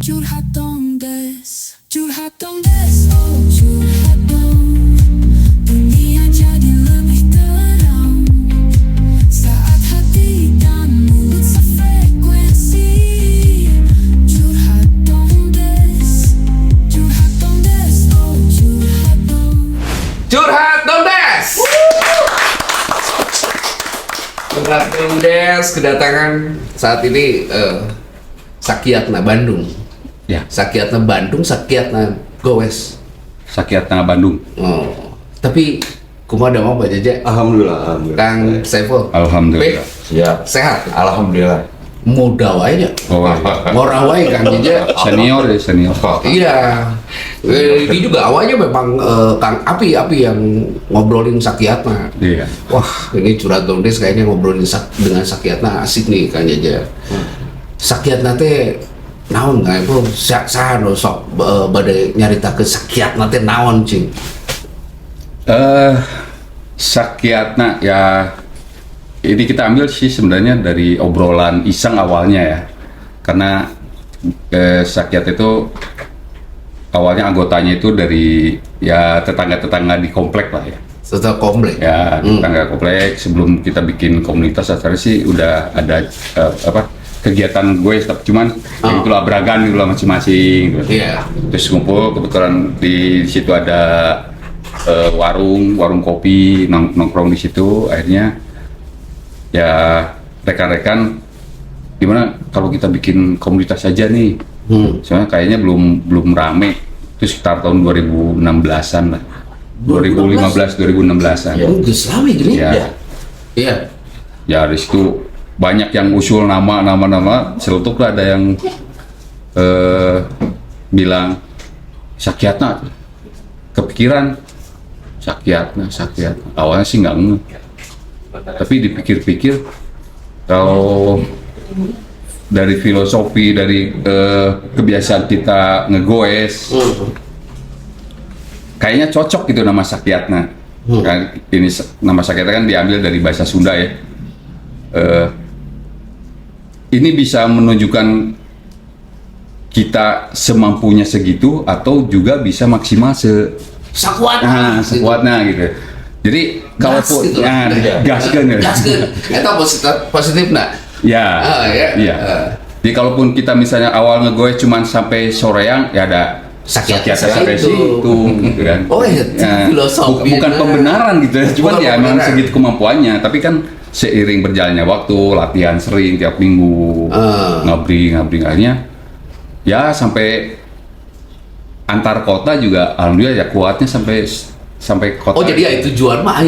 Curhat dong des, oh curhat dong. Dunia jadi lebih terang saat hati dan mulut sefrekuensi. Curhat dong des, oh curhat dong. Curhat dong Des. Curhat dong Des kedatangan saat ini Sakyatna Bandung. Ya, Sakyatna Bandung, Sakyatna Gowes. Sakyatna Bandung. Oh, tapi kumaha mau Pak Jaja? Alhamdulillah. Kang Saiful. Alhamdulillah. Siap. Sehat. Alhamdulillah. Muda wae nya. Oh, Ngora wae Kang Jaja. senior ya senior. Iya. Ini juga awalnya memang Kang Api yang ngobrolin Sakyatna. Iya. Wah, ini curhat dong Des kayaknya ngobrolin dengan Sakyatna asik nih Kang Jaja. Sakyatna teh naon nggak itu saha no sok badai nyarita ke Sakyatna teh naon cing. Sakyatna ya, ini kita ambil sih sebenarnya dari obrolan iseng awalnya ya, karena Sakyat itu awalnya anggotanya itu dari ya tetangga-tetangga di komplek lah ya. Setelah komplek. Ya, tetangga komplek. Sebelum kita bikin komunitas asalnya sih udah ada kegiatan gue, cuman ya itulah beragam itulah masing-masing gitu. Iya. Terus ngumpul, kebetulan di situ ada warung kopi, nongkrong di situ. Akhirnya ya rekan-rekan gimana kalau kita bikin komunitas aja nih. Soalnya kayaknya belum rame. Itu sekitar tahun 2016-an lah. 2015-2016-an. Ya, geus lami gini. Ya. Iya. Ya dari situ banyak yang usul nama, seletuk lah ada yang bilang Sakyatna, kepikiran Sakyatna. Awalnya sih nggak ngeh, tapi dipikir-pikir kalau dari filosofi, dari kebiasaan kita ngegoes, kayaknya cocok gitu nama Sakyatna. Kan ini nama Sakyatna kan diambil dari bahasa Sunda ya. Ini bisa menunjukkan kita semampunya segitu atau juga bisa maksimal sekuatnya gitu. Jadi kalau Gitu. gaskeun ya. Gaskeun. Eta positif nah. Ya. Ya. Iya. Jadi kalaupun kita misalnya awal ngegoes cuman sampai soreang ya ada Sakyatna sampai situ. situ gitu kan. Oh ya, filosofi. Bukan pembenaran gitu ya, cuman Bukan ya memang pembenaran. segitu kemampuannya, tapi kan seiring berjalannya waktu, latihan sering tiap minggu, ngabring akhirnya ya sampai antar kota juga alhamdulillah ya kuatnya sampai kota. Oh jadi ya tujuan mah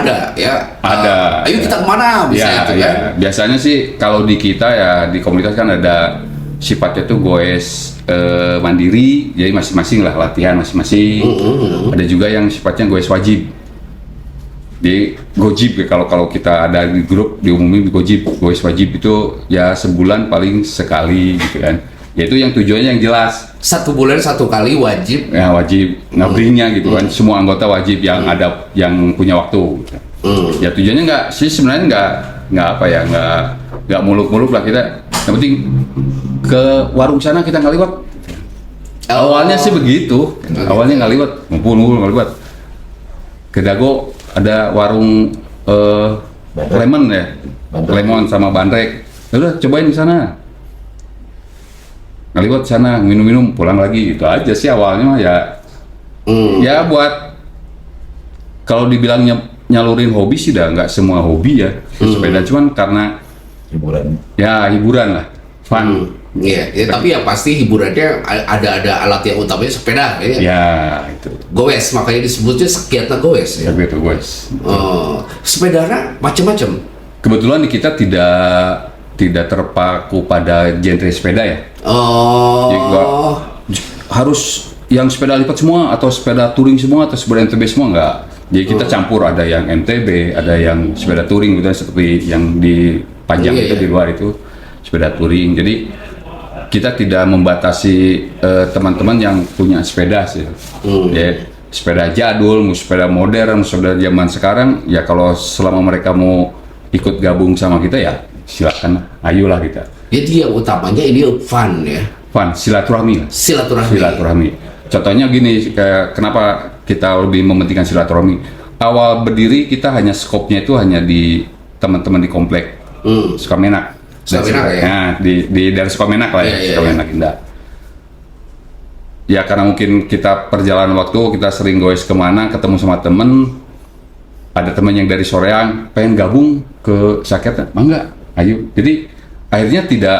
ada ya. Ada. Ayo kita kemana misalnya Ya, itu ya. kan. Biasanya sih kalau di kita ya di komunitas kan ada sifatnya tuh goes mandiri, jadi masing-masing lah latihan masing-masing. Ada juga yang sifatnya goes wajib. Di gojib ya, kalau kita ada di grup diumumin gojib, goes wajib itu ya sebulan paling sekali gitu kan. Yaitu yang tujuannya yang jelas. 1 bulan 1 kali wajib. Ya wajib ngabringnya gitu kan, semua anggota wajib yang ada yang punya waktu. Ya tujuannya nggak sih sebenarnya nggak muluk-muluk lah kita. Yang penting ke warung sana kita nggak lewat. Awalnya sih begitu, awalnya nggak lewat, ngumpul nggak lewat. Ke Dago ada warung lemon ya, lemon sama bandrek. Udah cobain di sana. Ngeliwat sana, minum-minum, pulang lagi, itu aja sih awalnya mah ya. Ya buat kalau dibilang nyalurin hobi sih dah nggak semua hobi ya sepeda, cuman karena hiburan lah, fun. Iya, ya, tapi yang pasti hiburannya ada alat yang utamanya sepeda ya. Ya itu. Goes, makanya disebutnya Sakyatna Goes ya. Tapi itu guys. Sepedanya macam-macam. Kebetulan di kita tidak terpaku pada genre sepeda ya. Jadi nggak harus yang sepeda lipat semua atau sepeda touring semua atau sepeda MTB semua nggak. Jadi kita campur, ada yang MTB, ada yang sepeda touring gitu seperti yang di panjang itu di luar itu sepeda touring. Jadi kita tidak membatasi teman-teman yang punya sepeda sih. Ya, sepeda jadul, mau sepeda modern, sepeda zaman sekarang ya kalau selama mereka mau ikut gabung sama kita ya silakan, ayolah kita. Jadi yang utamanya ini fun ya. silaturahmi lah. Silaturahmi. Contohnya gini, kayak kenapa kita lebih mementingkan silaturahmi. Awal berdiri kita hanya skopnya itu hanya di teman-teman di komplek Sukamenak. Sukamenak ya? Nah, di daerah Sukamenak lah ya, Sukamenak Indah. Ya karena mungkin kita perjalanan waktu, kita sering goes kemana, ketemu sama temen, ada teman yang dari Soreang pengen gabung ke Sakyatna, mangga, ayo. Jadi akhirnya tidak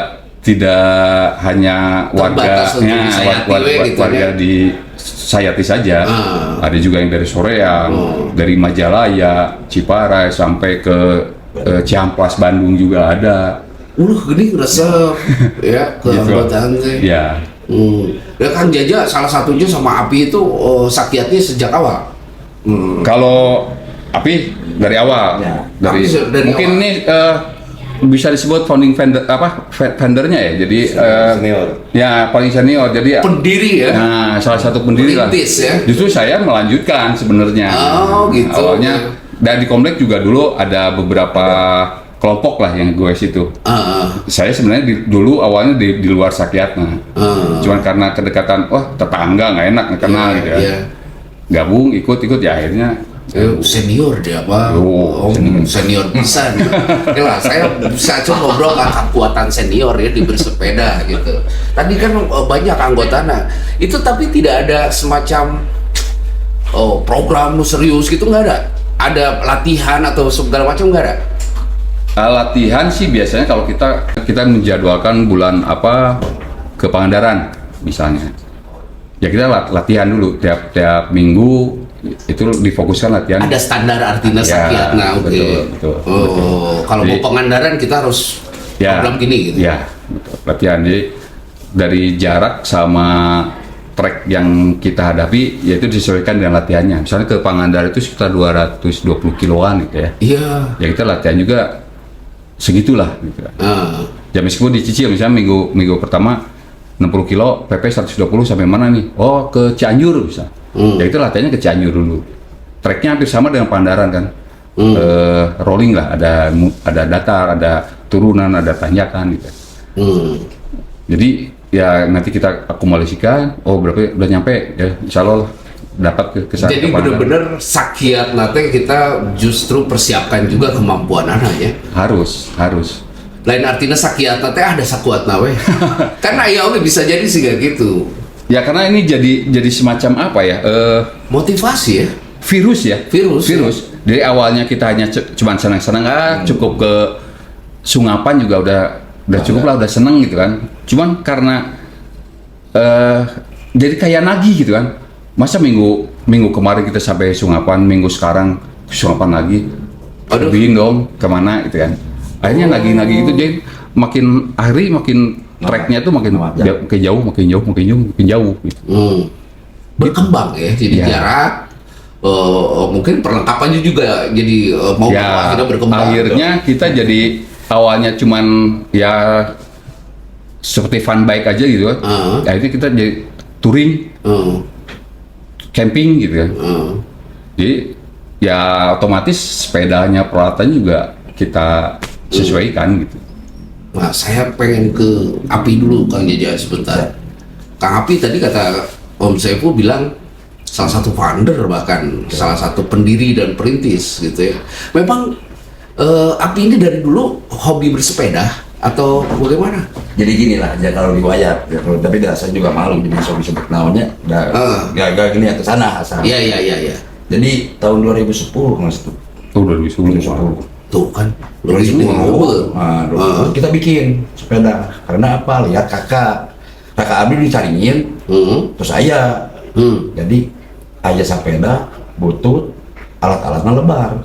hanya warga di Sayati saja, ada juga yang dari Soreang, dari Majalaya, Ciparai sampai ke Ciamplas Bandung juga ada. Gini resep ya keanggotaan sih. Ya. Ya Kang Jaja salah satunya sama Api itu sakiatnya sejak awal. Kalau Api dari awal, dari mungkin awal. ini bisa disebut founding vendornya ya. Jadi senior. Ya paling senior. Jadi pendiri ya. Nah, salah satu pendiri lah. Ya. Justru saya melanjutkan sebenarnya. Oh gitu. Awalnya dan di komplek juga dulu ada beberapa kelompok lah yang gue situ. Saya sebenarnya dulu awalnya di luar Sakyatna. Cuman karena kedekatan, tetangga nggak enak nggak kenal gitu ya. Gabung ikut ya akhirnya. Senior dia apa? Senior bisa. Lah saya bisa coba ngobrol kekuatan senior ya di bersepeda gitu. Tadi kan banyak anggotanya. Itu tapi tidak ada semacam program serius gitu, nggak ada. Ada latihan atau segala macam nggak ada. Latihan sih biasanya kalau kita menjadwalkan bulan apa ke Pangandaran misalnya. Ya kita latihan dulu tiap minggu itu difokuskan latihan. Ada standar artinya Sakyatna, oke. Betul. Kalau mau Pangandaran kita harus program gini gitu. Ya, betul. Latihan dari jarak sama trek yang kita hadapi yaitu disesuaikan dengan latihannya. Misalnya ke Pangandaran itu sekitar 220 kiloan gitu ya. Iya. Ya kita latihan juga segitulah gitu. Ya meskipun dicicil misalnya minggu pertama 60 kilo PP 120 sampai mana nih? Oh ke Cianjur bisa. Ya itu latihannya ke Cianjur dulu. Treknya hampir sama dengan Pangandaran kan. Rolling lah, ada datar, ada turunan, ada tanjakan gitu. Jadi ya nanti kita akumulasikan, berapa udah nyampe ya insya Allah dapat ke sana. Jadi benar-benar Sakyatna kita justru persiapkan juga kemampuan anak ya. Harus. Lain artinya Sakyatna ada Sakuatna we. Karena ya bisa jadi sih kayak gitu. Ya karena ini jadi semacam apa ya? Motivasi ya. Virus. Ya? Dari awalnya kita hanya cuman senang-senang, cukup ke Sungapan juga udah cukup lah, udah seneng gitu kan. Cuman karena jadi kayak nagih gitu kan. Masa minggu kemarin kita sampai Sungapan, minggu sekarang Sungapan lagi. Lebih dong kemana gitu kan. Akhirnya nagih-nagih itu jadi makin hari makin treknya tuh makin jauh gitu. Berkembang ya jadi jarak. Mungkin perlengkapannya juga jadi akhirnya berkembang. Akhirnya kita jadi awalnya cuman ya seperti fun bike aja gitu kan. Akhirnya kita jadi touring, camping gitu kan. Jadi ya otomatis sepedanya, peralatannya juga kita sesuaikan gitu. Nah, saya pengen ke Api dulu Kang Jaja sebentar. Kang Api tadi kata Om Saiful bilang salah satu founder bahkan salah satu pendiri dan perintis gitu ya. Memang Api ini dari dulu hobi bersepeda atau bagaimana? Jadi gini lah, ya kalau riwayat, ya, tapi saya juga malu jadi sebut namanya, gak gini atau sana asal. Iya. Jadi tahun 2010 mas tuh. 2010. Tuh kan, 2010. Kita bikin sepeda karena apa? Lihat kakak Abi dicariin, terus saya. Jadi ayah sepeda, butut, alat-alatnya lebar.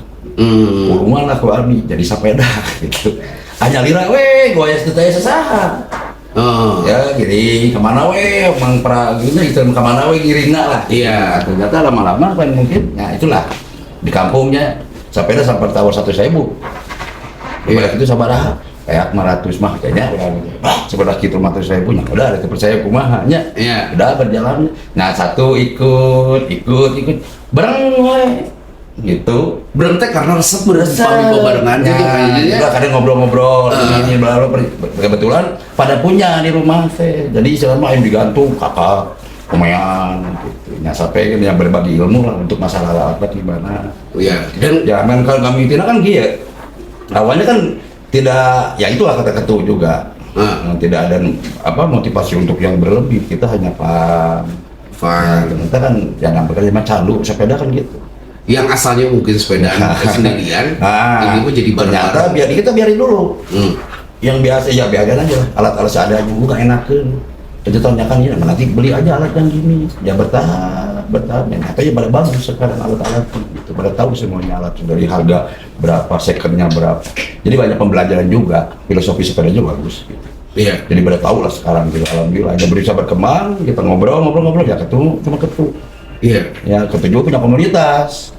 Rumah lah ku Abi, jadi sepeda gitu. Hanya lira gua ya setaya sesaha. Ya gini kemana emang pra gitu kemana giringna lah. Iya. Ternyata lama-lama kan mungkin, nah itulah di kampungnya sepeda sampai tawar 1.000. Iya itu sabaraha kayak 500 mah kayaknya sepeda gitu 500.000 nya udah ada percaya kumaha nya. Iya. Udah berjalan. Nah satu ikut bareng gitu. Berhenti karena resep pamit barengan gitu kayaknya. Udah kadang ngobrol-ngobrol ini bla bla, kebetulan pada punya di rumah teh. Jadi istilahnya yang digantung kakak lumayan gitu. Ya sampai yang berbagi ilmu lah untuk masalah apa gimana. Iya. Dan zaman kalau kami itu kan gitu. Awalnya kan tidak, ya itulah kata ketua juga. Tidak ada motivasi untuk yang berlebih. Kita hanya fun. Kita kan jangan bekerja candu sepeda kan gitu. Yang asalnya mungkin sepedaan sendirian, ini pun jadi ternyata kita biarin dulu. Yang biasa ya biarin aja, alat-alat seadanya juga enakan. Kita tanyakan ya, nanti beli aja alat yang gini, ya bertahap. Katanya pada bagus sekarang alat-alat itu, pada tahu semuanya alat dari harga berapa, secondnya berapa. Jadi banyak pembelajaran juga, filosofi sepeda juga bagus. Gitu. Iya. Jadi pada tahu lah sekarang gitu, alhamdulillah. Aja berusaha berkembang, kita ngobrol ya ketemu cuma ketu. Iya. Ya ketu juga punya komunitas,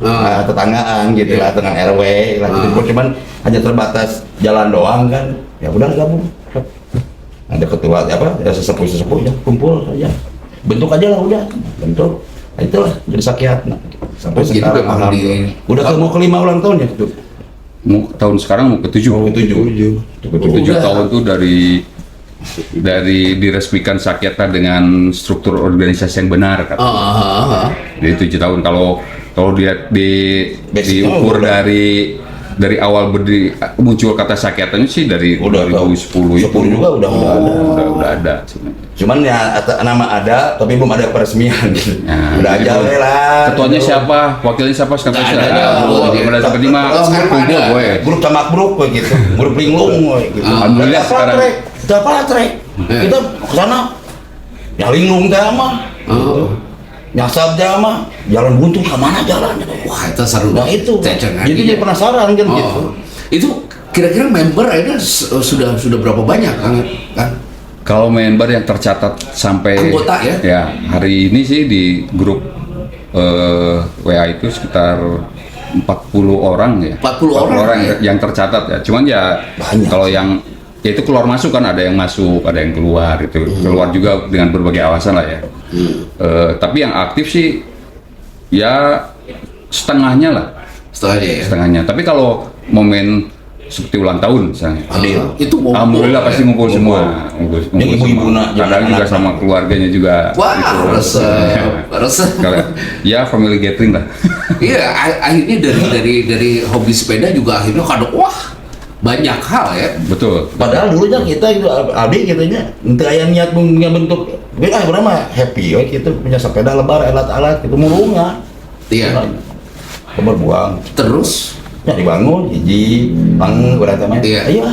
tetanggaan gitu lah, dengan RW lah gitu. Cuman hanya terbatas jalan doang kan, ya udah gabung. Ada ketua ya sesepuh ya kumpul aja, bentuk aja lah udah bentuk. Nah, itulah jadi sakiat sampai sekarang udah mau ke 5 ulang tahun ya itu. Tahun sekarang mau ke 7. 7 tahun tuh dari diresmikan Sakyatna dengan struktur organisasi yang benar kan. Jadi 7 tahun kalau diukur dari awal muncul kata Sakyatna sih dari 2010 itu. 10 juga udah ada. Cuman ya nama ada tapi belum ada peresmian gitu. Ya, udah aja lah. Ketuanya siapa? Wakilnya siapa? Sekarang sampai 5 kumpul gue. Grup camak grup gitu. Grup linglung gitu. Alhamdulillah sekarang. Kita apa trek? Kita kesana ya linglung teh mah. Nyasab teh mah jalan buntu kemana jalannya? Wah itu seru. Nah itu. Jadi dia penasaran kan gitu. Itu kira-kira member akhirnya sudah berapa banyak kan? Kalau member yang tercatat sampai anggota ya hari ini sih di grup WA itu sekitar 40 orang ya. 40 orang yang tercatat ya. Cuman ya banyak. Kalau yang ya itu keluar masuk kan, ada yang masuk, ada yang keluar itu. Keluar juga dengan berbagai alasan lah ya. Tapi yang aktif sih ya setengahnya lah. Setengahnya. Tapi kalau momen seperti ulang tahun misalnya, itu alhamdulillah pasti ngumpul semua. Kadang juga sama keluarganya juga. Wah, resep. Ya family gathering lah. Iya, akhirnya dari hobi sepeda juga akhirnya kadang banyak hal ya. Betul. Padahal dulunya kita itu Aldi kitanya untuk yang niat punya bentuk berapa happy gitu punya sepeda lebar alat-alat itu mulunga. Iya. Berbuang. Terus ya dibangun hiji bangun berarti mah. Ayo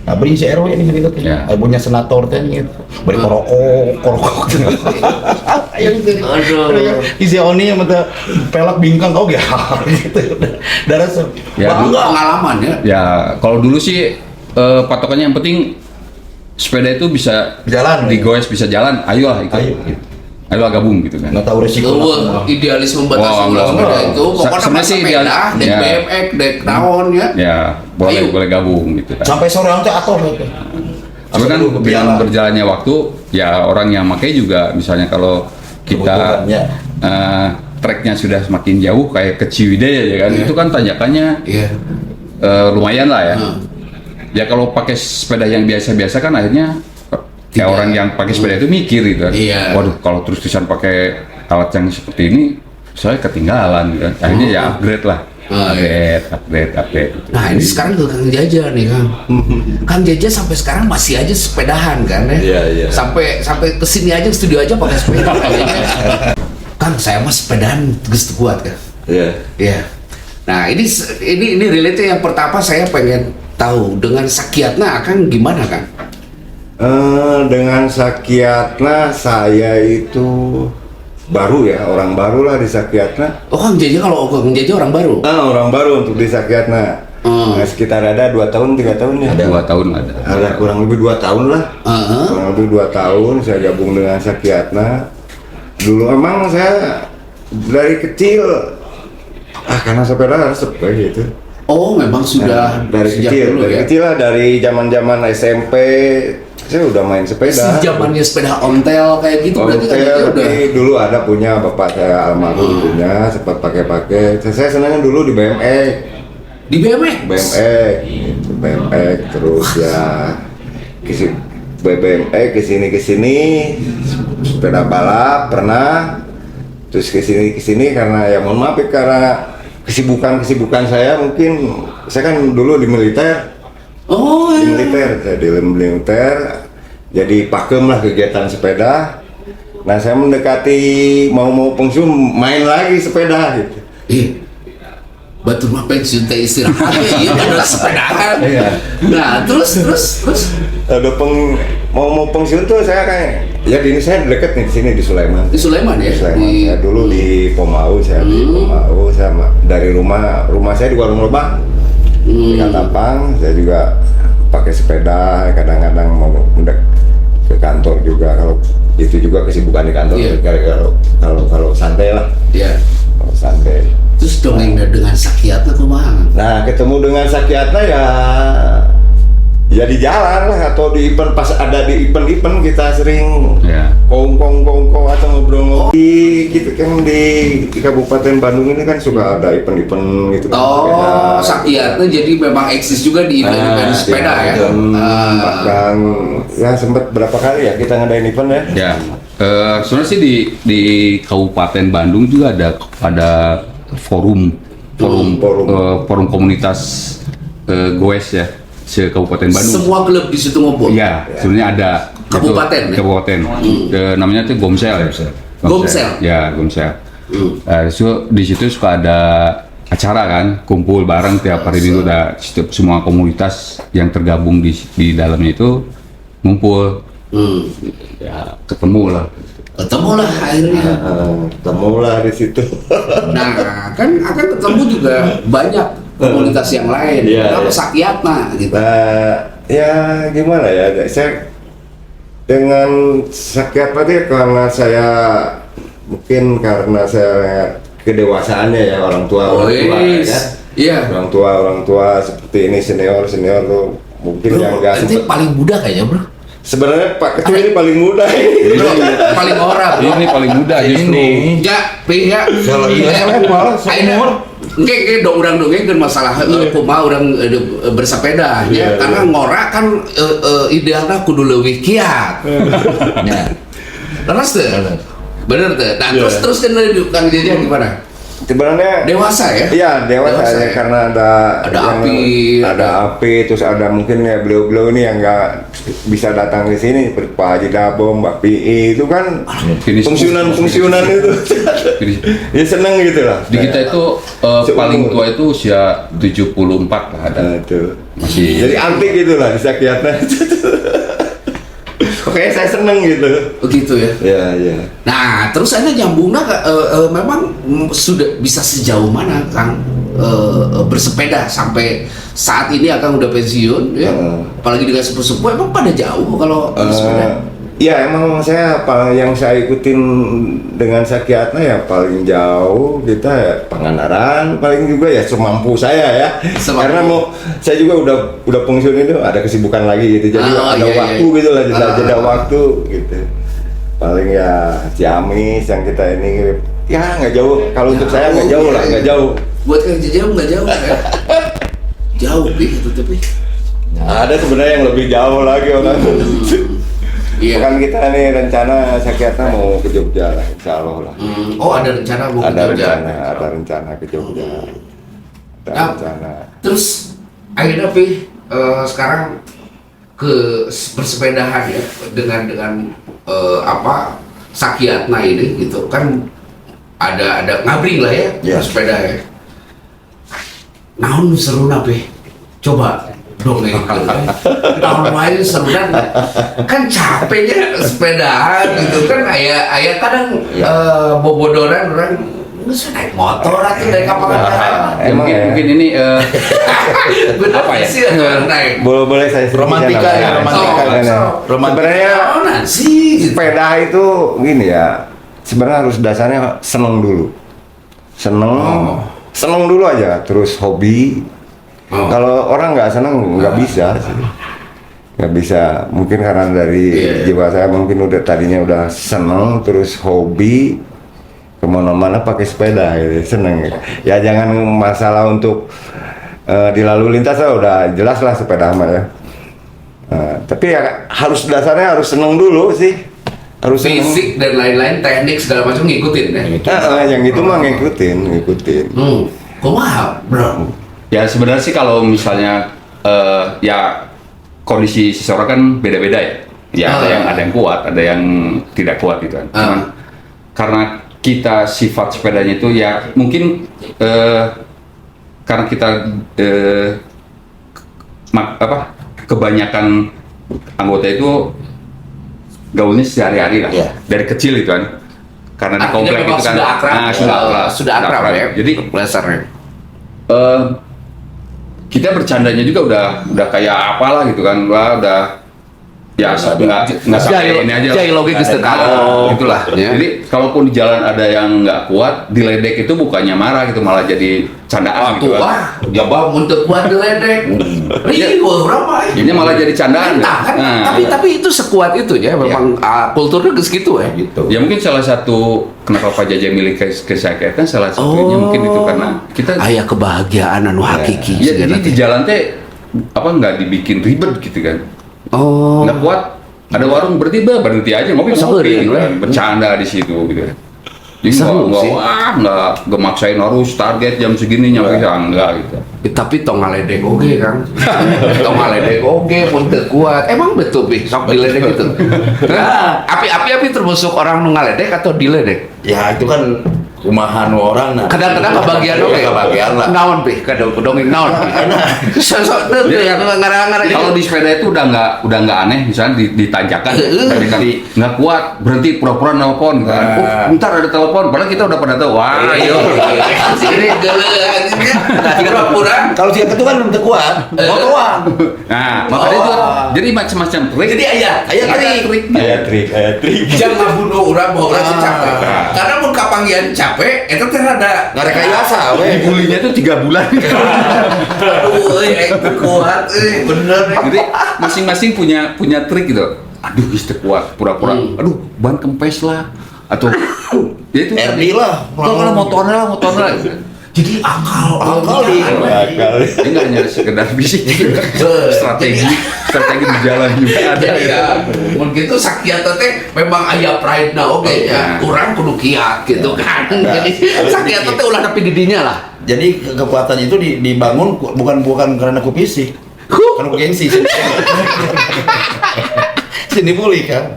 nah, beri si RW ini gitu tuh. Punya senator teh gitu. Beri korok. Ayo gitu. Aduh. Isi oni yang mata pelak bingkang kau ya gitu. Darah pengalaman ya. Ya, kalau dulu sih patokannya yang penting sepeda itu bisa jalan, digoes bisa jalan, ayolah ikut. Ayolah gabung gitu kan. Nggak tahu resiko. Idealisme batas sepeda itu pokoknya sepeda, dek BMX, dek naon ya. Ya, boleh gabung gitu kan. Sampai sore nanti atau gitu. Tapi kan dengan berjalannya waktu, ya orang yang pakai juga misalnya kalau kita treknya sudah semakin jauh kayak ke Ciwidey ya kan, itu kan tanjakannya lumayan lah ya. Ya kalau pakai sepeda yang biasa-biasa kan akhirnya kayak orang yang pakai sepeda itu mikir gitu kan. Waduh, kalau terus-terusan pakai alat yang seperti ini, saya ketinggalan gitu kan. Akhirnya ya upgrade lah. Upgrade. Nah ini sekarang ke Kang Jaja nih Kang. Kang Jaja sampai sekarang masih aja sepedahan kan ya. Iya. Sampai kesini aja, studio aja pakai sepeda. Kang saya mah sepedahan geus kuat kan. Iya. Nah ini relate yang pertama saya pengen tahu dengan Sakyatna Kang gimana Kang? Dengan Sakyatna saya itu baru ya, orang baru lah di Sakyatna. Oh Kang Jaja, kalau Kang Jaja orang baru? Orang baru untuk di Sakyatna. Nah, sekitar ada 2 tahun, 3 tahun ya? Ada 2 tahun ada. Ada kurang lebih 2 tahun lah. Kurang lebih 2 tahun saya gabung dengan Sakyatna. Dulu emang saya dari kecil karena sepeda harus gitu. Oh memang sudah dari kecil lah, dari zaman SMP saya udah main sepeda. Zamannya sepeda ontel kayak gitu berarti kan Ontel, ya udah. tapi dulu ada punya bapak saya almarhum punya, sempat pakai. Saya senangnya dulu di BMX. Di BMX. BMX terus ya BMX kesini sepeda balap pernah, terus kesini karena ya mohon maaf ya, karena kesibukan saya mungkin saya kan dulu di militer. Oh Di iya. militer, saya di militer, jadi pakem lah kegiatan sepeda. Nah saya mendekati mau pensiun main lagi sepeda gitu. Batur mah pensiun teh istirahat ya, iya udah sepedahan. Iya. Nah terus. Ada mau pensiun tuh saya kayak ya di ini saya deket nih di sini di Sulaiman. Di Sulaiman ya? Di Sulaiman. Di- Saya dulu di Pomau, saya di Pomau, dari rumah saya di Warung Lebak. Di Katapang, saya juga pakai sepeda, kadang-kadang mau ke kantor juga, kalau itu juga kesibukan di kantor. Iya. Kalau santai lah, Iya. kalau santai. Terus dongeng dengan Sakyatna kumaha? Nah, ketemu dengan Sakyatna ya di jalan lah, atau di event, pas ada di event kita sering Ya. kongkong atau ngobrol gitu kan. Di Kabupaten Bandung ini kan suka ada event gitu kan. Oh, Sakyatna jadi memang eksis juga di event sepeda ya? Bahkan ya sempat berapa kali ya kita ngadain event ya. Ya, sebenarnya sih di Kabupaten Bandung juga ada forum komunitas goes ya se-Kabupaten Bandung. Semua klub di situ ngumpul? Iya, sebenarnya ada. Kabupaten, Itu, ya? Kabupaten. Namanya tuh Gomsel ya. Gomsel? Ya, Gomsel. Di situ suka ada acara kan, kumpul bareng tiap hari Minggu. Semua komunitas yang tergabung di dalamnya itu ngumpul. Ya, ketemu lah akhirnya. Ketemulah di situ. Nah, kan akan ketemu juga banyak komunitas yang lain. Iya, Kenapa iya. Sakyatna gitu? Nah, ya gimana ya, saya dengan Sakyatna tadi karena saya mungkin karena saya kedewasaannya ya, orang tua ya. Iya. Orang tua seperti ini, senior tuh mungkin yang Bro, enggak nanti paling muda kayaknya bro. sebenarnya Pak Ketua ini paling muda ini. Bro, paling ora bro. ini paling muda justru. Ya, ya. Kalau iya malah seumur. Oke, orang kan masalah kumaha orang bersepeda ya, karena ngora kan idealnya kudu leuwih kiat. Ya. Terus tuh. Bener tuh. Nah, terus kan Kang Jeje gimana? Sebenarnya Dewasa ya? Iya, dewasa ya? ya, karena ada api, terus ada mungkin ya beliau ini yang nggak bisa datang ke sini, seperti Pak Haji Dabong, Mbak Pi itu kan fungsionan itu. Ya seneng gitu lah. Di kita itu paling tua itu usia 74 lah ada. Nah, itu. Masih. Jadi antik gitu lah di Sakyatna. Oke, saya seneng gitu. Begitu ya. Ya. Nah, terus Anda nyambungnya memang sudah bisa sejauh mana Kang bersepeda sampai saat ini Akang udah pensiun ya. Apalagi dengan sepuh-sepuh emang pada jauh kalau bersepeda. Ya emang yang saya ikutin dengan Sakyatna ya paling jauh kita ya Pangandaran, paling juga ya semampu saya ya. Karena saya juga udah pensiun itu ada kesibukan lagi gitu, jadi ada waktu gitu lah, jeda waktu gitu. Paling ya Ciamis yang kita ini ya nggak jauh, kalau untuk saya nggak jauh lah, nggak jauh. Buat Kang Jeje nggak jauh ya. Jauh itu tapi. Ada sebenarnya yang lebih jauh lagi orang. Iya. Bukan kita nih rencana Sakyatna mau ke Jogja lah, insya Allah lah. Oh ada rencana mau ke Jogja. Ada rencana ke Jogja. Ada Nah, rencana. terus akhirnya sekarang ke bersepedahan ya dengan Sakyatna ini gitu kan ada ngabring lah ya, Ya. bersepeda ya. Naon seru nape? Coba dongeng tahun lain seru kan capeknya sepedahan gitu kan ayah kadang bobodoran orang nggak naik motor atau naik kapal Mungkin ini apa ya sih naik Boleh saya sedikit Romantika ya, romantika. Sebenarnya sih sepeda itu gini ya, sebenarnya harus dasarnya seneng dulu. Seneng dulu aja, terus hobi. Kalau orang nggak seneng nggak bisa sih. nggak bisa, mungkin karena dari jiwa saya mungkin udah tadinya udah seneng terus hobi kemana-mana pakai sepeda gitu, seneng ya. Jangan masalah untuk di lalu lintas lah, udah jelas lah sepeda mah ya. Tapi ya harus dasarnya harus seneng dulu sih, harus fisik dan lain-lain, teknik segala macam ngikutin ya. yang itu mah ngikutin. Kumaha bro? Ya sebenarnya sih kalau misalnya ya kondisi seseorang kan beda-beda ya. Ya ada yang kuat, ada yang tidak kuat gitu kan. Cuman karena kita sifat sepedanya itu ya mungkin karena kita kebanyakan anggota itu gaulnya sehari-hari lah, dari kecil itu kan. Karena di komplek itu kan sudah akrab ya. Jadi dasarnya kita bercandanya juga udah kayak apalah gitu kan, udah ya nggak sampai ini aja jahil logik itulah ya. Jadi kalaupun di jalan ada yang nggak kuat, diledek itu bukannya marah gitu, malah jadi candaan gitu kan. Ya bang, untuk kuat diledek ribu berapa ini malah jadi candaan tapi itu sekuat itu ya memang kulturnya segitu ya gitu. Ya mungkin salah satu kenapa Pak Jaja milih ke saya kan salah satunya mungkin itu karena kita ayah kebahagiaan anu hakiki ya, jadi di jalan teh nggak dibikin ribet gitu kan. Nggak kuat, ada warung berhenti aja ngopi gitu kan, bercanda di situ gitu kan. Jadi nggak maksain harus target jam segini nyampe enggak gitu. Tapi tong ngaledek oge kan, tong ngaledek oge pun teu kuat. Emang betul Pi, sok diledek gitu. Api termasuk orang nu ngaledek atau diledek? Ya itu kan kumahan orang nah. Kadang-kadang kebagian oke. Kebagian lah. Naon Pi? Dongeng naon Pi? Sosok teu ngarang-ngarang. Kalau di sepeda itu udah nggak aneh, misalnya ditanjakan, nggak kuat, berhenti pura-pura nelpon kan. Ntar ada telepon, padahal kita udah pada tahu. Wah, ayo. Sini pura-pura. Kalau siapa itu kan belum kuat, motoan. Nah, makanya itu jadi macam-macam trik. Jadi ayah trik. Jangan bunuh orang bahwa orang capek. Karena mun kapanggian capek, itu terada Ngarekayasa we. Dibulinya tuh 3 bulan. Aduh, itu kuat, bener. Jadi masing-masing punya trik gitu. Aduh, bisa kuat, pura-pura. Aduh, ban kempes lah. Atau ya itu RD lah. Kalau motornya lah. Jadi akal Ini nggak hanya sekedar bisik, strategi berjalan juga ada. Ya, mungkin itu sakiat teh memang aya pride na oke ya. Kurang kudu kiat gitu kan. Jadi sakiat teh ulah tapi didinya lah. Jadi kekuatan itu dibangun bukan karena fisik. Karena gengsi. Sini pulih kan.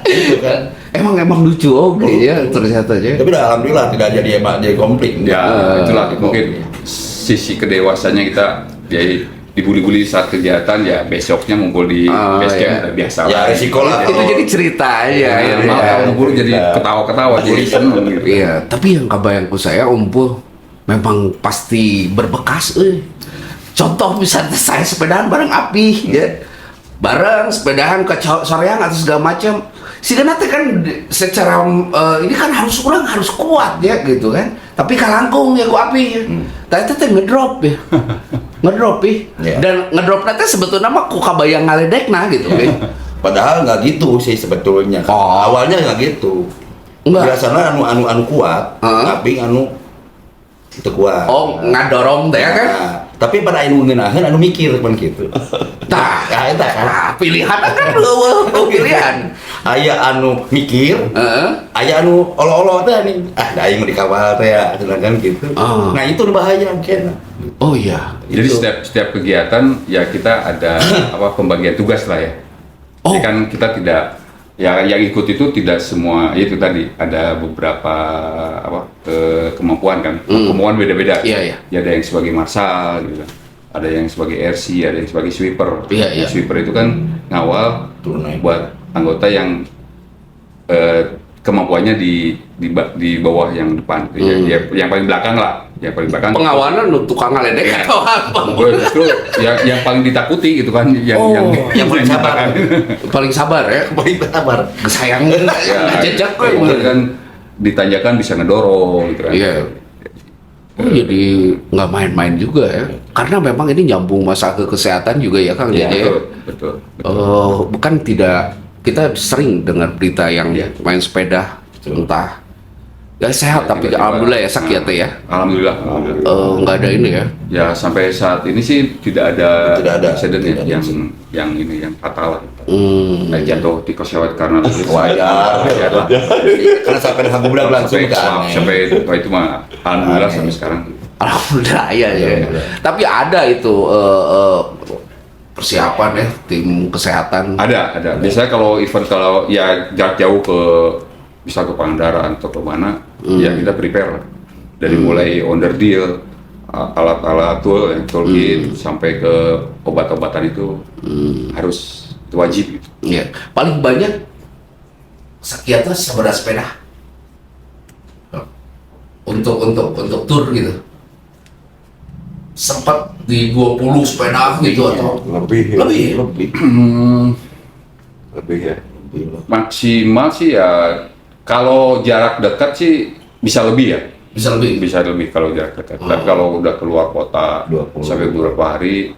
Itu kan. Emang lucu ya ternyata aja. Tapi alhamdulillah tidak jadi konflik. Ya, itulah mungkin sisi kedewasanya kita jadi dibully-bully saat kegiatan ya besoknya ngumpul di base camp biasa. Ya risiko lah. Itu jadi cerita aja. Ngumpul jadi ketawa-ketawa jadi seneng gitu. Iya, tapi yang kebayangku saya ngumpul memang pasti berbekas. Contoh misalnya saya sepedaan bareng Api ya. Bareng sepedahan ke soreang atau segala macam. Si nanti kan secara ini kan harus kuat ya gitu kan. Tapi kalangkung ya ku Api ya. Tapi teh ngedrop ya. Ngedrop ya. Dan ngedrop nanti sebetulnya mah ku kabayang ngaledekna gitu ya. Padahal nggak gitu sih sebetulnya. Awalnya nggak gitu. Biasanya anu kuat, tapi anu itu kuat. Ngadorong teh kan. Tapi pada anu ngeunaheun anu mikir kan gitu. Tah, eta kan. Pilihan kan pilihan. Aya anu mikir, aya anu olo-olo teh nih. Da aing di kawal teh ya, kan gitu. Nah, itu bahaya kena. Oh iya. Jadi setiap kegiatan ya kita ada pembagian tugas lah ya. Jadi kan kita tidak yang ikut itu tidak semua itu tadi ada beberapa kemampuan kan. Kemampuan beda-beda. Iya. Ya ada yang sebagai marshal gitu kan. Ada yang sebagai RC, ada yang sebagai sweeper. Iya. Sweeper itu kan ngawal buat anggota yang kemampuannya di bawah yang depan. Yang paling belakang lah. Yang paling belakang. Pengawalan untuk tukang ngaledek atau apa? Justru yang paling ditakuti gitu kan. Yang paling sabar. Paling sabar ya. Paling sabar. Sayang jejak kan ditanjakan bisa ngedorong gitu kan. Iya. Oh, jadi nggak main-main juga ya, karena memang ini nyambung masalah ke kesehatan juga ya Kang Ya, Jeje. betul. Bukan tidak, kita sering dengar berita yang main sepeda entah ya sehat tapi Tiba-tiba, alhamdulillah ya sakit ya. Alhamdulillah. Nggak ada ini ya. Ya sampai saat ini sih tidak ada insiden ya Tidak ada yang ini yang fatal. Hmm. Kayak jatuh tikus lewat karena Wajar. Karena sampai dengan gubrak langsung kan. sampai itu mah alhamdulillah sampai sekarang. Alhamdulillah ya. Tapi ada itu persiapan ya tim kesehatan. Ada. Biasanya kalau event kalau ya jarak jauh ke bisa ke Pangandaran atau ke mana, ya kita prepare lah. Dari mulai onder deal, alat-alat toolkit sampai ke obat-obatan itu harus itu wajib. Gitu. Ya, paling banyak sekian seberapa sepeda untuk tur gitu. Sempat di 20 sepeda gitu atau Lebih ya. Maksimal sih ya kalau jarak dekat sih bisa lebih ya. bisa lebih. Bisa lebih kalau jarak dekat. Tapi kalau udah keluar kota 20. sampai beberapa hari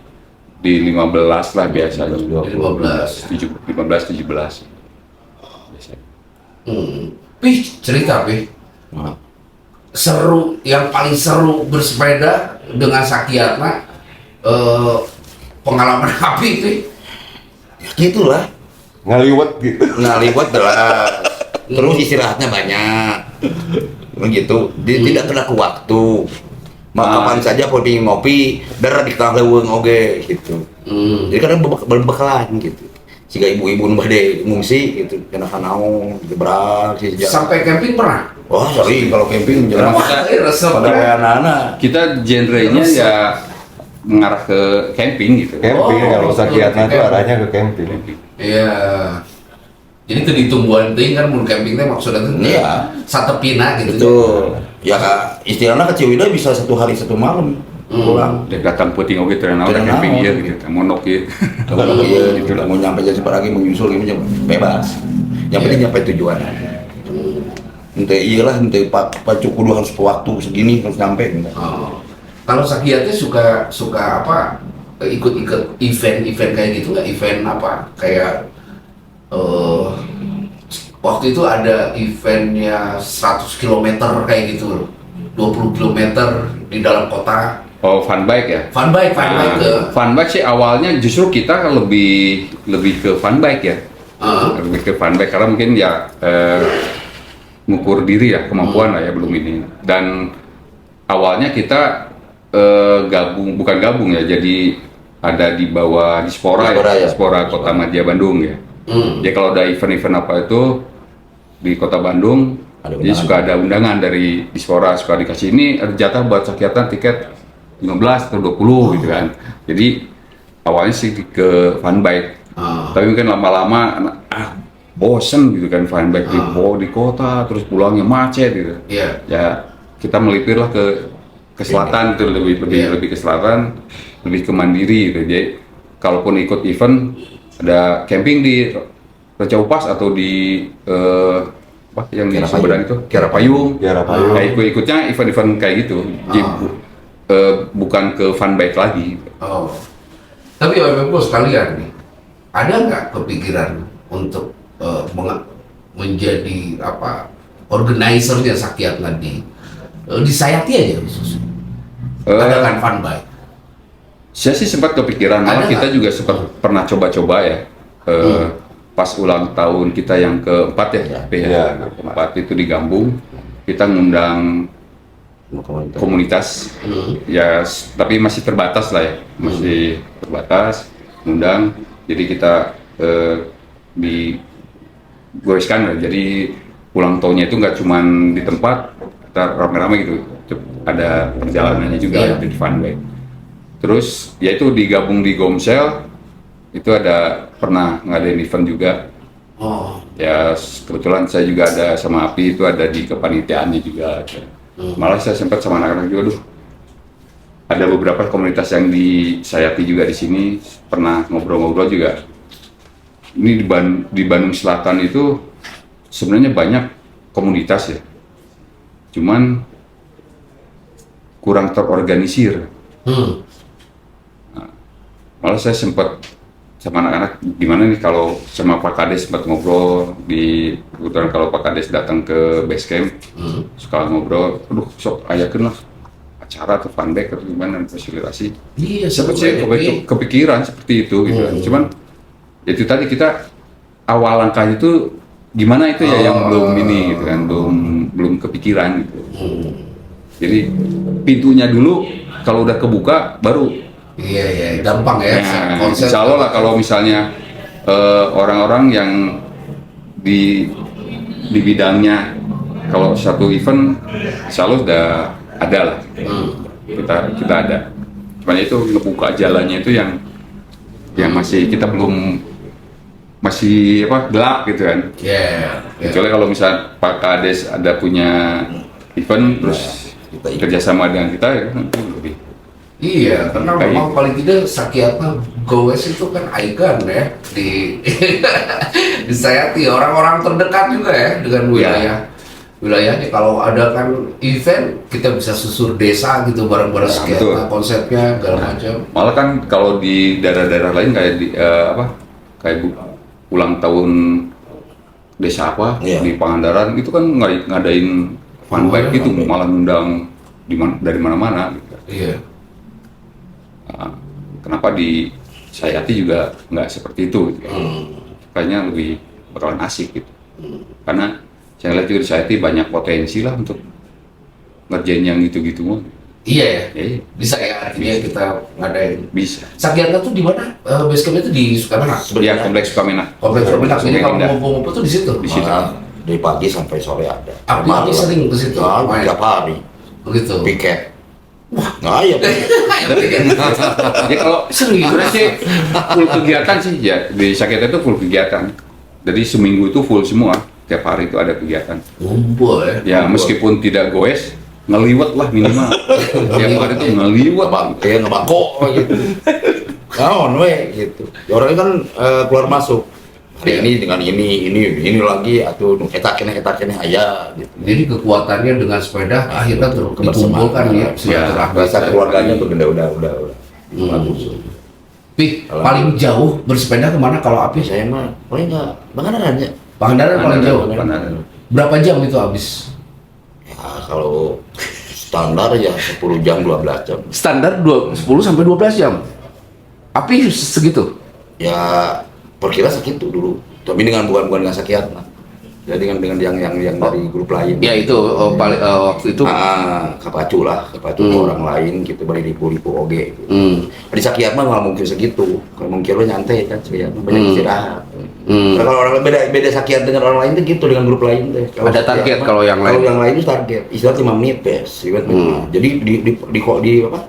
di 15 lah biasanya. 15. 15 17. Biasanya. Pih, cerita Pih. Seru, yang paling seru bersepeda dengan Sakyatna, pengalaman api Pih. Itulah. Ngaliwat gitu. Ngaliwat berat. Terus istirahatnya banyak. Begitu. Tidak kena ke waktu. Kapan saja podi ngopi, darah di tengah leuweung oge gitu. Jadi kadang berbekalan gitu. Jika ibu-ibu nu bade ngungsi gitu, kena kanaong, gebrak sih sejarah. Sampai camping pernah? Wah, sering kalau camping Karena menjelang kita- pada anak-anak. Kita genrenya ya mengarah ke camping gitu. Camping, Oh, kalau Sakyatna betul. tuh arahnya ke camping. Iya. Jadi itu ditumbuhan ting kan mun camping teh maksudnya tuh Iya. satepina gitu. Betul. Ya Kak, istilahnya ke Ciwidey bisa 1 hari 1 malam pulang. Dek datang puting oge teu naon Teu camping naon. ieu gitu. Monok ieu. Kalau gitu lah, mau nyampe jam seberapa lagi menyusul ini bebas. Yang penting nyampe tujuan. Ente iyalah, ente pak kudu harus ke waktu segini harus nyampe. Oh. Kalau Sakyatnya suka apa? Ikut-ikut event kayak gitu nggak? Event apa? Kayak waktu itu ada eventnya 100 km kayak gitu loh. 20 km di dalam kota. Oh, fun bike ya. Fun bike ke. Fun bike sih awalnya justru kita lebih ke fun bike ya. Lebih ke fun bike karena mungkin ya ngukur diri ya, kemampuan lah ya belum ini. Dan awalnya kita bukan gabung ya, jadi ada di bawah Dispora ya, Dispora Kota Madya Bandung ya. Jadi kalau ada event-event apa itu di Kota Bandung, jadi suka ada undangan dari Dispora, suka dikasih ini ada jatah buat Sakyatna tiket 15 atau 20 gitu kan. Jadi awalnya sih ke fun bike. Tapi mungkin lama-lama bosen gitu kan fun bike di kota terus pulangnya macet gitu. Iya. Ya kita melipirlah ke selatan itu lebih ke selatan, lebih ke mandiri gitu. Jadi kalaupun ikut event ada camping di Reca Upas atau di apa yang di Sumedang itu Kiara Payung. Nah, ikutnya event-event kayak gitu. Jadi bukan ke fun bike lagi. Oh. Tapi Bos sekalian nih, ada nggak kepikiran untuk menjadi apa organisernya Sakyatna di Sayati aja khusus? Adakan fun bike. Saya sih sempat kepikiran, malah Ada kita nggak? juga sempat pernah coba-coba ya. Pas ulang tahun kita yang keempat ya, keempat itu di Gambung, kita ngundang komunitas, ya tapi masih terbatas lah ya, masih terbatas, ngundang. Jadi kita digoreskan lah. Jadi ulang tahunnya itu nggak cuman di tempat, kita rame-rame gitu, ada perjalanannya juga di fun bike. Terus ya itu digabung di Gomsel, itu ada pernah ngadain event juga. Oh. Ya kebetulan saya juga ada sama Api, itu ada di kepanitiaannya juga. Malah saya sempat sama anak-anak juga, ada beberapa komunitas yang di Sayati juga di sini, pernah ngobrol-ngobrol juga. Ini di Bandung Selatan itu sebenarnya banyak komunitas ya, cuman kurang terorganisir. Hmm. Malah saya sempat sama anak-anak gimana nih kalau sama Pak Kades sempat ngobrol di kebetulan kalau Pak Kades datang ke base camp suka ngobrol, aduh sok ayakeun lah acara atau funback atau gimana fasilitasi. Iya, Sempat saya kepikiran seperti itu gitu. Cuman itu tadi kita awal langkahnya itu gimana itu ya yang belum ini gitu kan, belum kepikiran gitu. Jadi pintunya dulu kalau udah kebuka baru. Iya, gampang ya. Nah, Konsep. insya Allah lah kalau misalnya orang-orang yang di bidangnya kalau satu event, insya Allah udah ada lah. Kita ada. Cuman itu ngebuka jalannya itu yang masih kita belum masih gelap gitu kan. Iya. Kecuali kalau misalnya Pak Kades ada punya event terus kita kerjasama dengan kita ya kan lebih. Iya, karena memang paling tidak Sakyatna Gowes itu kan ikon ya di di Sayati, orang-orang terdekat juga ya dengan wilayahnya. Kalau ada kan event kita bisa susur desa gitu bareng-bareng Sakyatna, konsepnya segala macam. Malah kan kalau di daerah-daerah lain kayak di kayak ulang tahun desa di Pangandaran itu kan ngadain funback gitu, malah ngundang dari mana-mana gitu. Iya. Kenapa di Sayati juga nggak seperti itu gitu. Kayaknya lebih bakalan asik gitu. Karena saya lihat juga di Sayati banyak potensi lah untuk ngerjain yang gitu-gitu mah. Iya ya. Iya. Bisa ya artinya kita ngadain. Bisa. Sakyatna tuh di mana? Base camp itu di Sukamena. Ya, Kompleks Sukamena. Kompleks Sukamena. Jadi kalau Indah. ngumpul-ngumpul tuh di situ. Di situ. dari pagi sampai sore ada. Api sering ke situ. Main. Tiap hari. Begitu. Piket. Wah, ya. Ya kalau sebenarnya sih full kegiatan sih ya di Sakyatna itu full kegiatan. Jadi seminggu itu full semua, tiap hari itu ada kegiatan. Ngumpul ya. Ya meskipun tidak goes, ngeliwat lah minimal. Tiap hari itu ngeliwat. Kayak ngebangkok gitu. Naon we gitu. Ya orangnya kan keluar masuk. Hari ini dengan ini lagi atau eta kene aya gitu. Jadi kekuatannya dengan sepeda akhirnya dikumpulkan ya. Rasa keluarganya tuh udah bagus. Pih, paling jauh bersepeda kemana kalau Api? Saya mah paling enggak Pangandaran ya. Pangandaran paling jauh. Pangandaran. Berapa jam itu habis? Ya kalau standar ya 10 jam 12 jam. Standar 10 sampai 12 jam. Api segitu. Ya perkira segitu dulu. Tapi bukan dengan Sakyatna. Jadi dengan yang dari grup lain. Ya itu waktu itu. Kapacu orang lain gitu bari ribu oge. Gitu. Di Sakyatna nggak mungkin segitu. Kalau mungkin lo nyantai kan Sakyatna banyak istirahat. Karena kalau orang beda Sakyat dengan orang lain tuh gitu dengan grup lain deh. Ada target kalau yang lain. Kalau yang lain itu target. Istirahat 5 menit bes. Jadi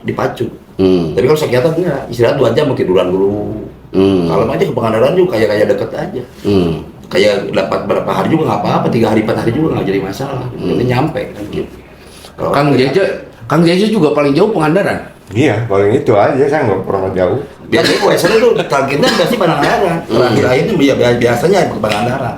dipacu. Tapi kalau Sakyatna enggak, istirahat 2 jam mau tiduran dulu. Kalau aja ke Pangandaran juga kayak deket aja. Kayak dapat berapa hari juga nggak apa-apa, 3 hari 4 hari juga nggak jadi masalah. Nanti nyampe kan gitu. Kang Jaja juga paling jauh Pangandaran. Iya, paling itu aja, saya nggak pernah jauh. Biasanya biasanya tuh targetnya pasti Pangandaran. Terakhir ini biasanya ke Pangandaran.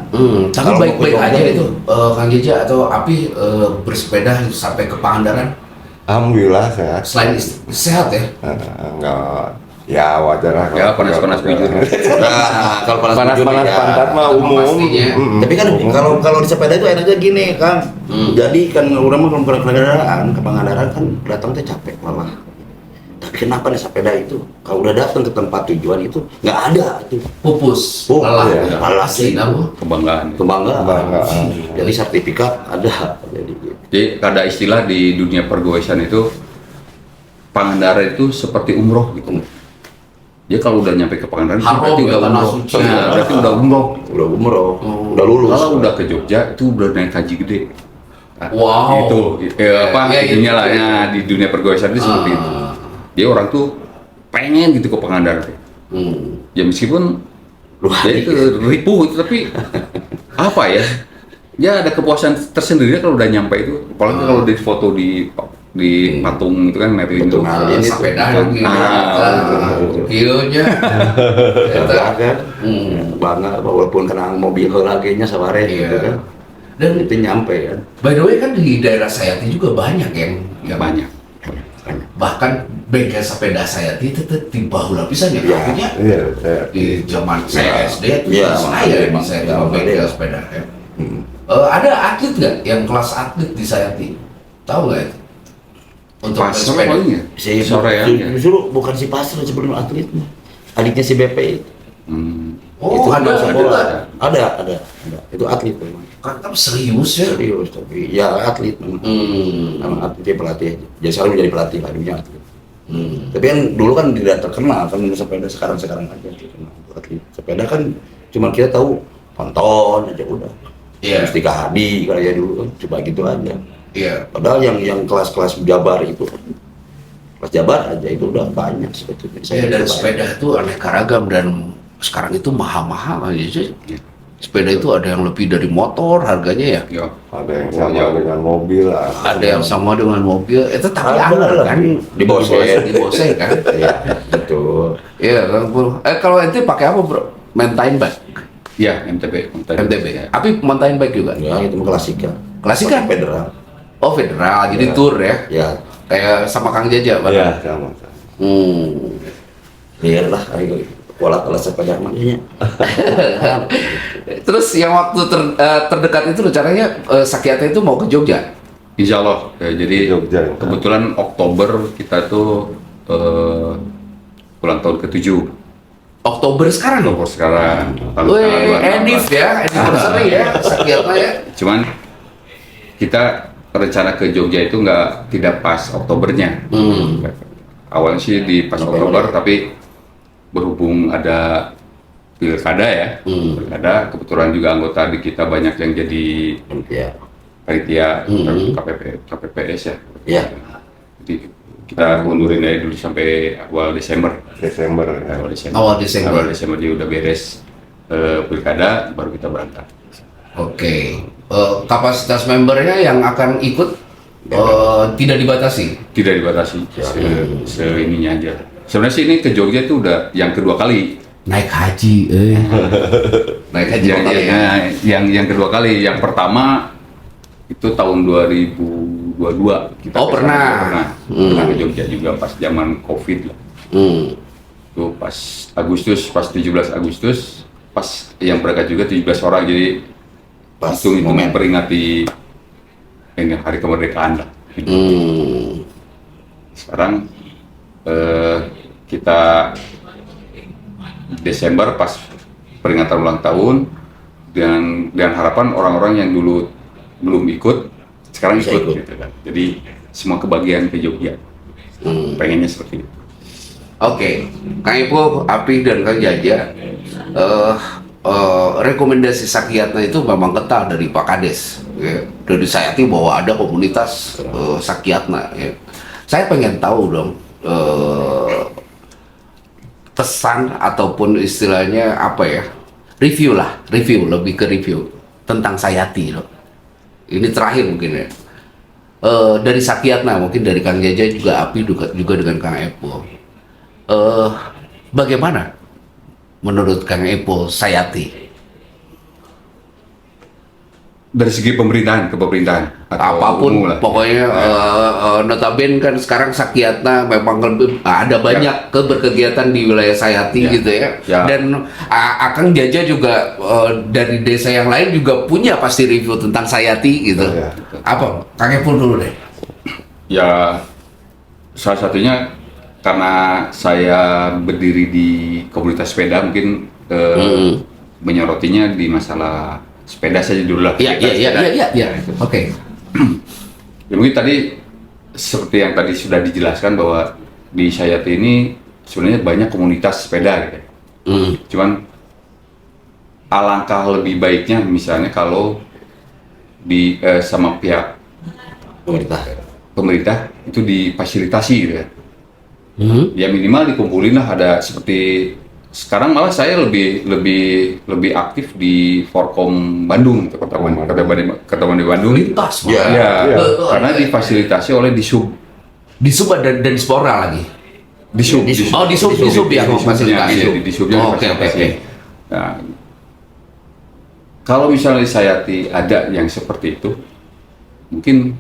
Tapi baik-baik aja itu Kang Jaja atau Api bersepeda sampai ke Pangandaran. Alhamdulillah sehat. Selain sehat ya. Enggak, ya wajar lah. Ya panas-panas bujur. Nah, kalau Panas-panas bujur, ya. pantat mah umum. Pastinya. Tapi kan kalau di sepeda itu enaknya gini Kang. Jadi kan orang mah kalau ke Pangandaran kan datang teh capek malah. Tapi kenapa nih sepeda itu kalau udah datang ke tempat tujuan itu nggak ada tuh Pupus. lelah sih sih Kebanggaan. kebanggaan. Jadi sertifikat ada Jadi ada istilah di dunia pergoesan itu Pangandaran itu seperti umroh gitu. Dia kalau udah nyampe ke Pangandaran berarti udah umroh. Berarti udah umroh. Udah lulus. Kalau udah ke Jogja itu udah naik haji gede. Wow. Itu ininya lah ya di dunia pergoesan itu seperti itu. Dia orang tuh pengen gitu ke Pangandaran. Ya meskipun ya itu ripuh itu tapi apa ya? Ya ada kepuasan tersendiri kalau udah nyampe itu. Apalagi kalau di foto di patung itu kan Merlin itu. Sepeda kieunya. Eta kan. Bangga walaupun kena mobil lagi nya sabare gitu kan. Dan itu nyampe kan. by the way kan di daerah Sayati juga banyak yang Ya banyak. bahkan bengkel sepeda saya itu di bahu lapisan ya, artinya Iya, saya di zaman saya SD itu Iya, saya emang saya ada. tahu bengkel sepeda ya. Ada atlet nggak yang kelas atlet di Sayati? Tahu nggak itu? Untuk Pas sepeda. paling ya. Si Sore ya. Justru bukan si Pastor sebelum atlet, adiknya si BP itu. Oh, Itu ada masuk juga. bola. Ada. Itu atlet memang. Kan serius ya. Serius, tapi ya atlet memang. Memang atlet dia pelatih. Jadi sekarang menjadi pelatih lah, dunia atlet. Tapi yang dulu kan tidak terkenal kan sepeda, sekarang aja terkenal atlet. Sepeda kan cuma kita tahu tonton aja udah. Iya. Mustika Hadi kayak dulu kan cuma gitu aja. Iya. Padahal yang kelas-kelas Jabar itu, kelas Jabar aja itu udah banyak sebetulnya. Saya dan sepeda itu aneka ragam dan sekarang itu mahal-mahal aja. Sepeda itu ada yang lebih dari motor harganya ya. Ya. ada yang sama dengan mobil lah. Ada yang sama dengan mobil. Itu tapi Ada anggar lah, kan. di Bose. Di Bose kan. Iya, betul. Iya kan Bro. Kalau ente pakai apa Bro? Mountain bike. Ya, MTB. MTB. Tapi mountain bike juga. Ya, itu mah klasika. Klasika? Pakai federal. Oh federal, jadi Iya. tour ya. Ya, Kayak sama Kang Jaja, Pak. Iya, sama. biar lah ayo pola kelas sepeda makanya. Terus yang waktu terdekat itu rencananya Sakyata itu mau ke Jogja. Insya Allah. Ya, jadi Jogja. kebetulan Oktober kita tuh ulang tahun ke-7. Oktober sekarang dong. Oktober sekarang. Wih, Enif ya, anniversary ya, Sakyata ya. Cuman kita rencana ke Jogja itu tidak pas Oktobernya. Awalnya sih di pas Oktober, tapi berhubung ada pilkada ya, pilkada kebetulan juga anggota di kita banyak yang jadi Ya. panitia KPPS ya. Ya. Jadi kita mundurin aja dulu sampai awal Desember. Desember. Awal Desember. Awal Desember dia udah beres pilkada, baru kita berangkat. Oke. Kapasitas membernya yang akan ikut tidak dibatasi. Tidak dibatasi, seininya aja. Sebenarnya sih ini ke Jogja itu udah yang kedua kali. Naik haji, naik haji Yang, kali ya. yang kedua kali. Yang pertama itu tahun 2022 kita Oh, pernah. pernah ke Jogja juga pas zaman COVID lah. Itu pas Agustus, pas 17 Agustus, pas yang berangkat juga 17 orang, jadi Pas itu momen. memperingati ini hari kemerdekaan lah. Sekarang kita Desember pas peringatan ulang tahun dan harapan orang-orang yang dulu belum ikut sekarang Bisa ikut ikut. gitu kan. Jadi semua kebagian ke Jogja. Pengennya seperti itu. Oke, Kang Ipo, Api dan Kang Jaja, rekomendasi Sakyatna itu memang kental dari Pak Kades, ya. Dari Sayati bahwa ada komunitas Sakyatna. Ya. Saya pengen tahu dong pesan ataupun istilahnya apa ya, review lebih ke review tentang Sayati loh. Ini terakhir mungkin ya. Dari Sakyatna, mungkin dari Kang Jaja juga Api juga dengan Kang Epo. Bagaimana menurut Kang Epo Sayati? Dari segi pemerintahan ke pemerintahan atau Apapun umum lah. pokoknya notabene kan sekarang Sakyatna memang lebih ada banyak berkegiatan di wilayah Sayati Ya. gitu ya. Ya. Dan Akang Jaja juga dari desa yang lain juga punya pasti review tentang Sayati gitu. Ya. Apa? Kang Epo dulu deh. Ya, salah satunya karena saya berdiri di komunitas sepeda, mungkin menyorotinya di masalah sepeda saja dulu lah. Iya. Oke. Ya mungkin tadi seperti yang tadi sudah dijelaskan bahwa di Sayati ini sebenarnya banyak komunitas sepeda gitu. Cuman alangkah lebih baiknya misalnya kalau di sama pihak pemerintah itu difasilitasi gitu ya. Ya minimal dikumpulin lah, ada seperti sekarang malah saya lebih aktif di Forkom Bandung, Kota Bandung. Lintas, Ya, Pak. ya, Iya. karena difasilitasi oleh Disub. Di Sub dan di Spora lagi. Disub. Oh, di Sub ya, fasilitasi. Di Disubnya Oh, oke. difasilitasi. Nah, kalau misalnya di Sayati ada yang seperti itu, mungkin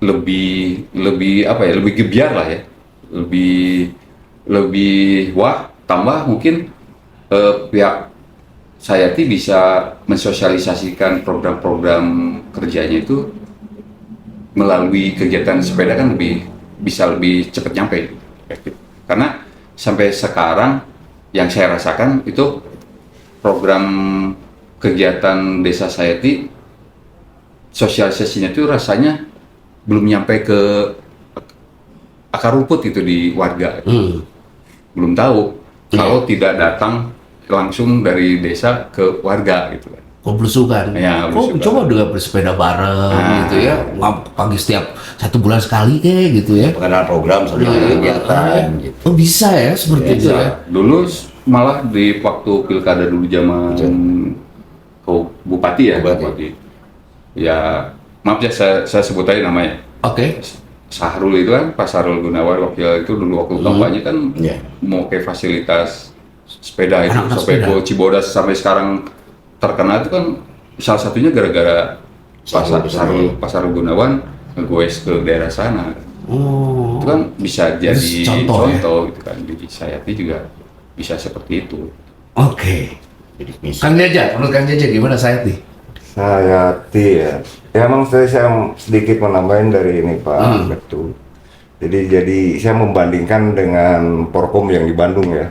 lebih apa ya, lebih gebiar lah ya, lebih wah, tambah mungkin pihak Sayati bisa mensosialisasikan program-program kerjanya itu melalui kegiatan sepeda kan bisa lebih cepat nyampe efektif. Karena sampai sekarang yang saya rasakan itu program kegiatan desa Sayati sosialisasinya itu rasanya belum nyampe ke akar rumput itu di warga. Belum tahu kalau tidak datang langsung dari desa ke warga gitu kan. Belusukan. Ya, belusukan. Coba juga bersepeda bareng gitu ya. Pagi setiap 1 bulan sekali kayak gitu ya. Pengenalan program sambil kegiatan gitu. Oh bisa ya seperti itu ya. Dulu malah di waktu pilkada dulu zaman bupati ya. Bupati. Ya maaf ya saya sebut aja namanya. Oke. Sahrul itu kan, Pak Sahrul Gunawan wakil itu dulu waktu kampanye kan mau kayak fasilitas sepeda itu sampai ke Cibodas sampai sekarang terkenal itu kan salah satunya gara-gara Pak Sahrul Gunawan nge-goes ke daerah sana. Itu kan bisa jadi contoh gitu kan. Jadi Sayati juga bisa seperti itu. Oke. Kang Jaja, menurut Kang Jaja gimana Sayati? Sayati ya. Ya emang saya sedikit menambahin dari ini Pak Betul. Jadi saya membandingkan dengan Porkom yang di Bandung ya.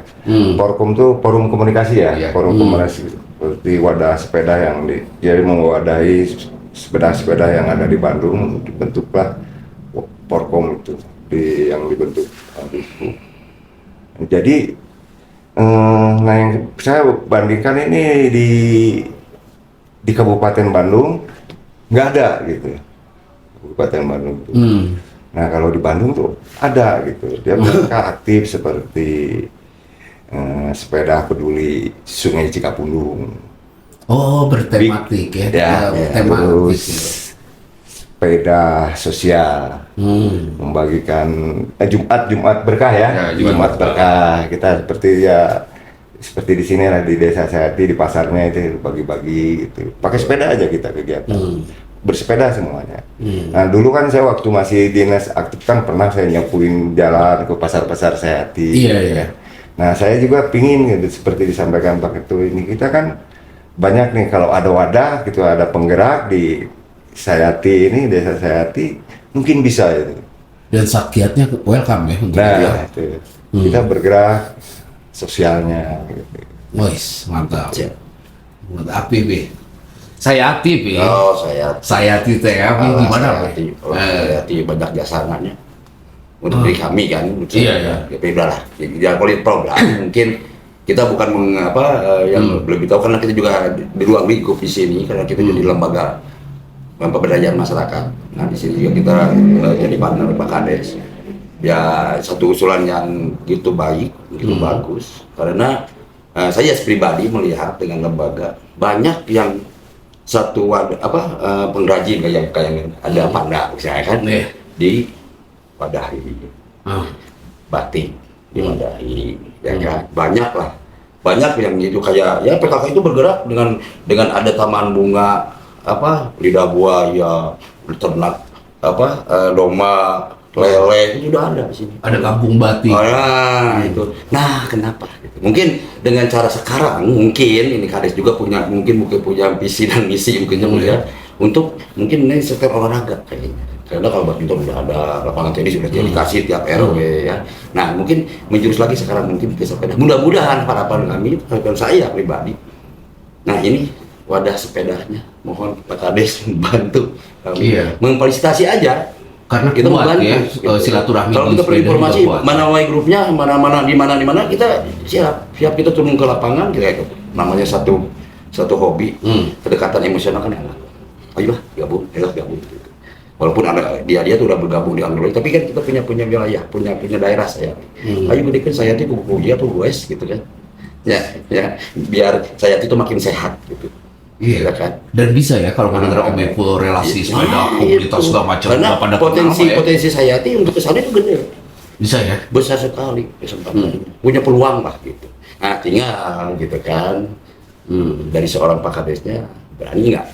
Porkom tuh forum komunikasi ya, forum komunikasi seperti wadah sepeda yang jadi mewadahi sepeda-sepeda yang ada di Bandung, dibentuklah Porkom itu yang dibentuk. Jadi nah yang saya bandingkan ini di Kabupaten Bandung nggak ada gitu, Kabupaten Bandung itu. Nah kalau di Bandung tuh ada gitu, dia mereka aktif seperti sepeda peduli Sungai Cikapundung. Oh bertematik ya, terus sepeda sosial, membagikan Jumat berkah ya, Jumat berkah kita seperti di sini lah di desa Sayati di pasarnya itu bagi-bagi gitu, pakai sepeda aja kita kegiatan. Bersepeda semuanya. Nah dulu kan saya waktu masih dinas aktif kan pernah saya nyapuin jalan ke pasar-pasar Sayati. Iya. Nah saya juga pingin gitu seperti disampaikan Pak Ketua ini, kita kan banyak nih kalau ada wadah gitu, ada penggerak di Sayati ini, desa Sayati mungkin bisa itu. Dan sakiatnya welcome ya untuk itu. Kita bergerak sosialnya gitu. Wes mantap. Api Sayati Pi. Oh, Sayati teh ya, gimana Pi? Sayati banyak jasanya untuk diri kami kan. Iya. Tapi udahlah, jangan kulit program. Mungkin kita bukan yang lebih tahu karena kita juga di ruang lingkup di sini karena kita jadi lembaga pemberdayaan masyarakat. Nah di sini juga kita jadi partner Pak Kades. Ya satu usulan yang gitu baik, gitu bagus. Karena saya pribadi melihat dengan lembaga banyak yang satu pengrajin kayak ada panda misalnya kan di wadahi batik di wadahi ya kan banyak yang itu kayak ya PKK itu bergerak dengan ada taman bunga lidah buaya ternak domba lele itu sudah ada di sini. Ada kampung batik. Itu. Nah, kenapa? Mungkin dengan cara sekarang mungkin ini Kades juga punya visi dan misi mungkin untuk mungkin ini sektor olahraga kayaknya. Karena kalau badminton sudah ada, lapangan tenis sudah dikasih tiap RW ya. Nah, mungkin menjurus lagi sekarang mungkin ke sepeda. Mudah-mudahan harapan kami, harapan saya pribadi. Nah, ini wadah sepedanya. Mohon Pak Kades membantu kami memfasilitasi aja. Karena kita kuat ya silaturahmi. Kalau kita perlu informasi mana wae grupnya, mana di mana kita siap kita turun ke lapangan kita namanya satu hobi, kedekatan emosional kan enak. Ayolah gabung. Walaupun dia tuh udah bergabung di Android, tapi kan kita punya wilayah, punya daerah saya. Ayo gedekan saya tuh kuliah tuh guys gitu kan. Ya biar saya tuh makin sehat gitu. Iya kan. Dan bisa ya kalau mendengar Om Eko relasi sepeda komunitas segala macam. Karena potensi saya untuk kesana itu gede. Bisa ya. Besar sekali kesempatan. Punya peluang lah gitu. Nah tinggal gitu kan dari seorang Pak Kadesnya berani nggak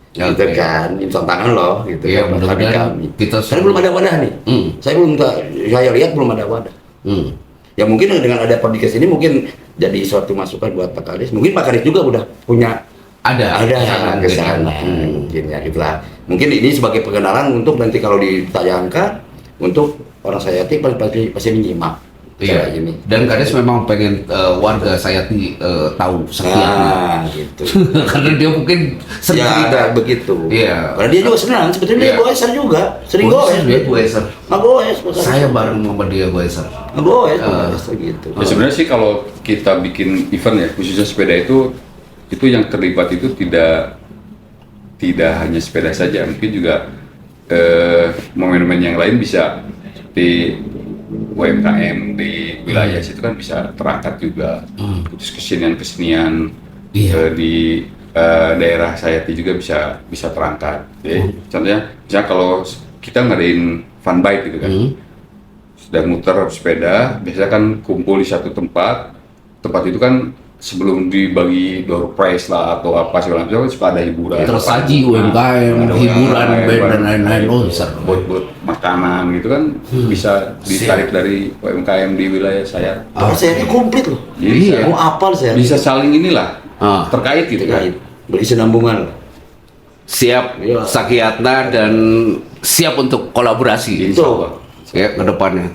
gitu Oke. kan, ini tantangan loh gitu Iya, buat mudah-mudahan kami. kita Karena belum ada wadah nih. Saya lihat belum ada wadah. Ya mungkin dengan ada podcast ini mungkin jadi suatu masukan buat Pak Kadis. Mungkin Pak Kadis juga udah punya ada ke sana mungkin ya gitulah. Mungkin ini sebagai pengenalan untuk nanti kalau ditayangkan untuk orang Sayati pasti menyimak. Iya, Kayak gini. dan Kades memang pengen warga Sayati tahu Sakyatna. Gitu. Karena dia mungkin sering Ya, cerita. ada begitu. Iya. Karena dia juga senang, sebetulnya dia Iya. goeser juga, sering Goeser, goes. dia goeser. Goes. Saya bareng sama dia goeser. Goes, gitu. Ya, sebenarnya sih kalau kita bikin event ya khususnya sepeda itu yang terlibat itu tidak hanya sepeda saja, mungkin juga momen-momen yang lain bisa seperti UMKM di wilayah situ kan bisa terangkat juga, terus kesenian-kesenian Iya. di daerah Sayati juga bisa terangkat. Jadi, contohnya, misalnya kalau kita ngadain fun bike gitu kan, sedang muter sepeda, biasanya kan kumpul di satu tempat itu kan sebelum dibagi door prize lah atau apa segala macam kan suka ada hiburan. Tersaji UMKM, Ada hiburan, UMKM, band dan lain-lain. Oh, seru. buat makanan gitu kan bisa ditarik dari UMKM di wilayah saya. Saya komplit loh. Iya. Mau apal saya. Bisa saling inilah terkait gitu kan. Berkesinambungan. Siap Iya. Sakyatna dan siap untuk kolaborasi. Insya Allah. Ya, ke depannya.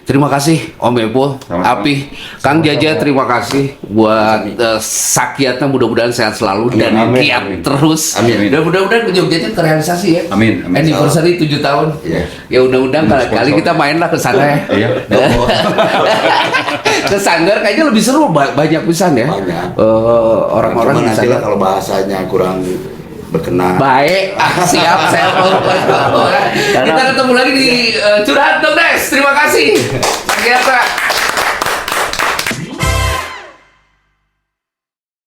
Terima kasih Om Epo, Sama-sama. Api, Kang Jaja, terima kasih buat Sakyatna, mudah-mudahan sehat selalu dan Amin. giat Amin. terus. Amin. Dan mudah-mudahan Jogjanya terrealisasi ya. Amin. Amin. Anniversary 7 tahun. Iya. Ya undang-undang kali kita main lah ke sana ya. Iya. Ke Sanggar kayaknya lebih seru, banyak pisan ya. Banyak. Orang-orang Cuma di nanti sana. lah kalau bahasanya kurang berkenan. Baik, siap, saya mau. Kita ketemu lagi di Curhat Dong Des. Terima kasih. Sakyatna.